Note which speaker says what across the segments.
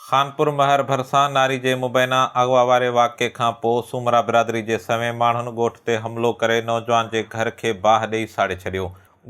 Speaker 1: खानपुर महर भरिसां नारी जे मुबैना अगवा वारे वाक़े खां पोइ सूमरा बिरादरी जे सवें माण्हुनि ॻोठ ते हमिलो करे नौजवान जे घर खे बाहि ॾेई साड़े छॾियो।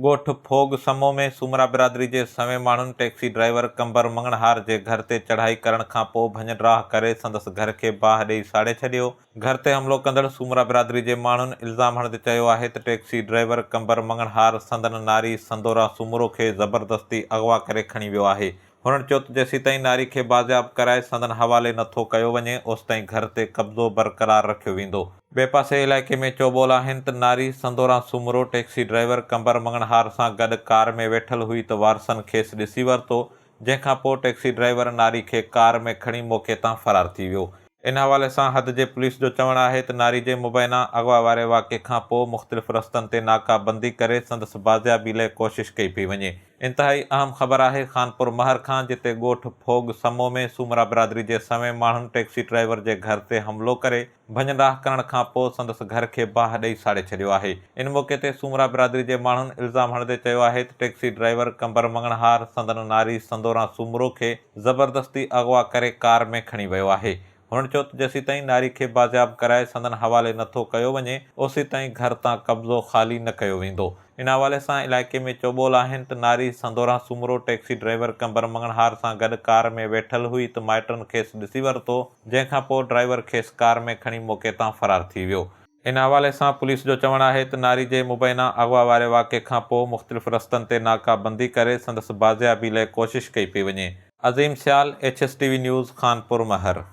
Speaker 1: ॻोठ फोग समो में सूमरा बिरादरी जे सवें माण्हुनि टैक्सी ड्राइवर कंबर मंगणहार जे घर ते चढ़ाई करण खां पोइ भञराह करे संदसि घर खे बाहि ॾेई साड़े छॾियो। घर ते हमिलो कंदड़ सूमरा बिरादरी जे माण्हुनि इल्ज़ाम हणंदे चयो आहे त टैक्सी ड्राइवर कंबर मंगणहार संदन नारी संदोरा सूमरो खे ज़बरदस्ती अगवा करे खणी वियो आहे। हुननि चयो त जेसीं ताईं नारी खे बाज़ियाब कराए संदन हवाले नथो कयो वञे ओसिताईं घर ते कब्ज़ो बरक़रार रखियो वेंदो। ॿिए पासे इलाइक़े में चौबोल आहिनि त नारी संदोरा सूमरो टैक्सी ड्राइवर कंबर मंगणहार सां गॾु कार में वेठल हुई त वारसनि खेसि ॾिसी वरितो, जंहिंखां पोइ टैक्सी ड्राइवर नारी खे कार में खणी मौक़े तां फ़रार थी वियो। इन हवाले सां हद जे पुलिस जो चवणु आहे त नारी जे मुबैना अगवा वारे वाक़े खां पोइ मुख़्तलिफ़ रस्तनि ते नाकाबंदी करे संदसि बाज़ियाबी लाइ कोशिशि कई पई वञे। इंतिहाई अहम ख़बर आहे खानपुर महर खां, जिते ॻोठ फोग समो में सूमरा बिरादरी जे सवें माण्हुनि टैक्सी ड्राइवर जे घर ते हमिलो करे भञराह करण खां पोइ संदसि घर खे बाहि ॾेई साड़े छॾियो आहे। इन मौक़े ते सूमरा बिरादरी जे माण्हुनि इल्ज़ाम हणंदे चयो आहे त टैक्सी ड्राइवर कंबर मंगणहार संदन नारी संदोरा सूमरो खे ज़बरदस्ती अगवा करे कार में खणी वियो आहे। हुननि चयो त जेसीं ताईं नारी खे बाज़ियाब कराए संदन हवाले नथो कयो वञे ओसी ताईं घर तां कब्ज़ो ख़ाली न कयो वेंदो। इन हवाले सां इलाइक़े में चौबोल आहिनि त नारी संदोरा सूमरो टैक्सी ड्राइवर कंबर मंगणहार सां गॾु कार में वेठल हुई त माइटनि खेसि ॾिसी वरितो, जंहिंखां पोइ ड्राइवर खेसि कार में खणी मौक़े तां फ़रार थी वियो। इन हवाले सां पुलिस जो चवणु आहे त नारी जे मुबैना अगवा वारे वाक़े खां पोइ मुख़्तलिफ़ रस्तनि ते नाकाबंदी करे संदसि बाज़ियाबी लाइ कोशिशि कई पई वञे। अज़ीम सियाल, HSTV न्यूज़, खानपुर महर।